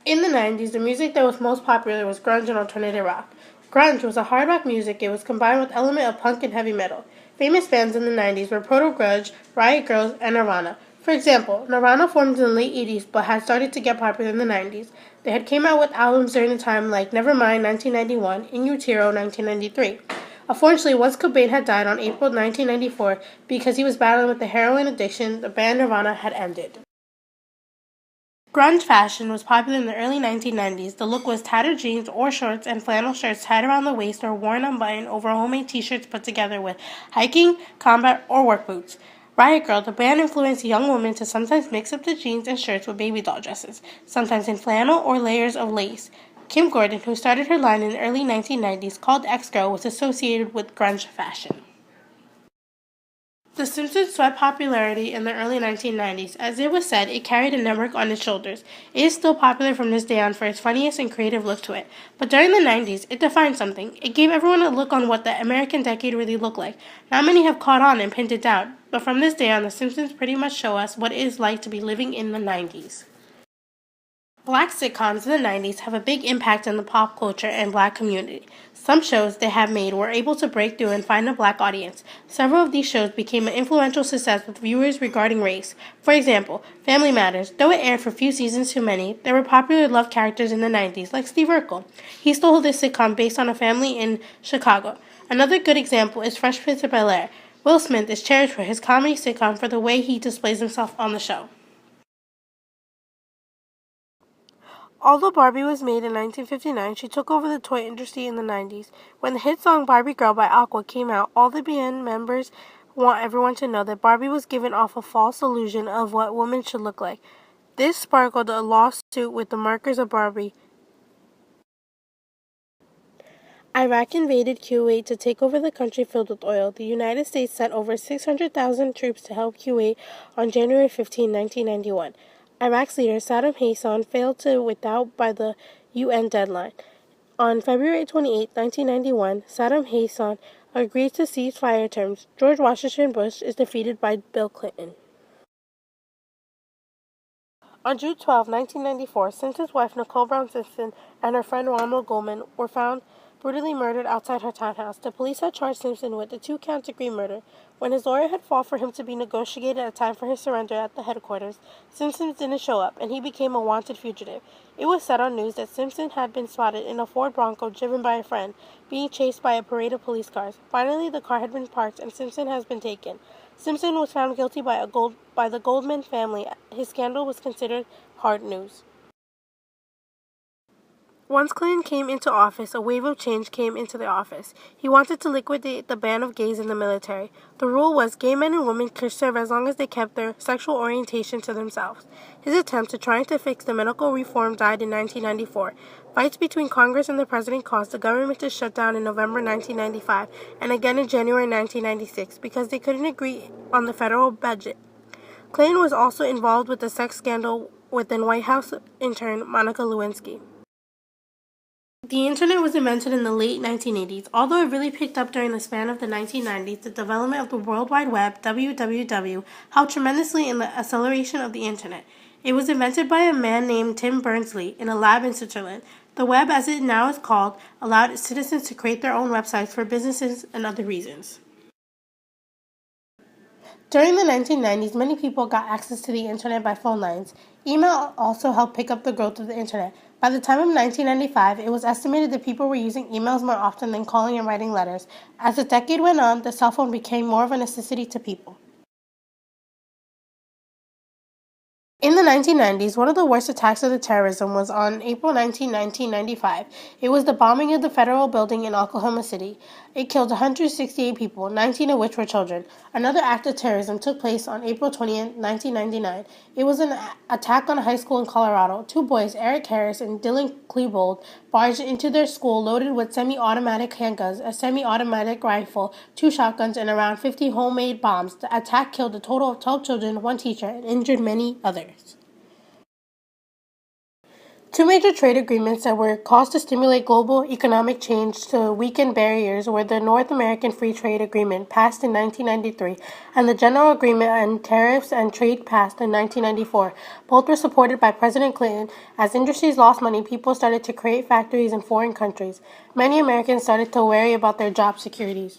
In the 90s, the music that was most popular was grunge and alternative rock. Grunge was a hard rock music. It was combined with element of punk and heavy metal. Famous bands in the 90s were Proto-Grunge, Riot Grrrls, and Nirvana. For example, Nirvana formed in the late 80s but had started to get popular in the 90s. They had came out with albums during the time like Nevermind 1991 and Utero 1993. Unfortunately, once Cobain had died on April 1994 because he was battling with a heroin addiction, the band Nirvana had ended. Grunge fashion was popular in the early 1990s. The look was tattered jeans or shorts and flannel shirts tied around the waist or worn unbuttoned over homemade t-shirts put together with hiking, combat, or work boots. Riot Grrrl, the band influenced young women to sometimes mix up the jeans and shirts with baby doll dresses, sometimes in flannel or layers of lace. Kim Gordon, who started her line in the early 1990s called X-Girl, was associated with grunge fashion. The Simpsons swept popularity in the early 1990s. As it was said, it carried a network on its shoulders. It is still popular from this day on for its funniest and creative look to it. But during the 90s, it defined something. It gave everyone a look on what the American decade really looked like. Not many have caught on and pinned it down, but from this day on, The Simpsons pretty much show us what it is like to be living in the 90s. Black sitcoms in the 90s have a big impact on the pop culture and black community. Some shows they have made were able to break through and find a black audience. Several of these shows became an influential success with viewers regarding race. For example, Family Matters. Though it aired for few seasons to many, there were popular love characters in the 90s like Steve Urkel. He stole this sitcom based on a family in Chicago. Another good example is Fresh Prince of Bel-Air. Will Smith is cherished for his comedy sitcom for the way he displays himself on the show. Although Barbie was made in 1959, she took over the toy industry in the 90s. When the hit song Barbie Girl by Aqua came out, all the band members want everyone to know that Barbie was given off a false illusion of what women should look like. This sparkled a lawsuit with the markers of Barbie. Iraq invaded Kuwait to take over the country filled with oil. The United States sent over 600,000 troops to help Kuwait on January 15, 1991. Iraq's leader, Saddam Hussein, failed to withdraw by the UN deadline. On February 28, 1991, Saddam Hussein agreed to ceasefire terms. George Washington Bush is defeated by Bill Clinton. On June 12, 1994, Simpson's wife Nicole Brown Simpson and her friend Ronald Goldman were found brutally murdered outside her townhouse. The police had charged Simpson with the 2-count-degree murder. When his lawyer had fought for him to be negotiated a time for his surrender at the headquarters, Simpson didn't show up, and he became a wanted fugitive. It was said on news that Simpson had been spotted in a Ford Bronco driven by a friend, being chased by a parade of police cars. Finally, the car had been parked, and Simpson has been taken. Simpson was found guilty by the Goldman family. His scandal was considered hard news. Once Clinton came into office, a wave of change came into the office. He wanted to liquidate the ban of gays in the military. The rule was gay men and women could serve as long as they kept their sexual orientation to themselves. His attempt to trying to fix the medical reform died in 1994. Fights between Congress and the president caused the government to shut down in November 1995 and again in January 1996 because they couldn't agree on the federal budget. Clinton was also involved with the sex scandal with then White House intern Monica Lewinsky. The Internet was invented in the late 1980s. Although it really picked up during the span of the 1990s, the development of the World Wide Web, WWW, helped tremendously in the acceleration of the Internet. It was invented by a man named Tim Berners-Lee in a lab in Switzerland. The web, as it now is called, allowed citizens to create their own websites for businesses and other reasons. During the 1990s, many people got access to the Internet by phone lines. Email also helped pick up the growth of the Internet. By the time of 1995, it was estimated that people were using emails more often than calling and writing letters. As the decade went on, the cell phone became more of a necessity to people. In the 1990s, one of the worst attacks of the terrorism was on April 19, 1995. It was the bombing of the federal building in Oklahoma City. It killed 168 people, 19 of which were children. Another act of terrorism took place on April 20, 1999. It was an attack on a high school in Colorado. Two boys, Eric Harris and Dylan Klebold, barged into their school loaded with semi-automatic handguns, a semi-automatic rifle, 2 shotguns, and around 50 homemade bombs. The attack killed a total of 12 children, 1 teacher, and injured many others. Two major trade agreements that were caused to stimulate global economic change to weaken barriers were the North American Free Trade Agreement, passed in 1993, and the General Agreement on Tariffs and Trade, passed in 1994. Both were supported by President Clinton. As industries lost money, people started to create factories in foreign countries. Many Americans started to worry about their job securities.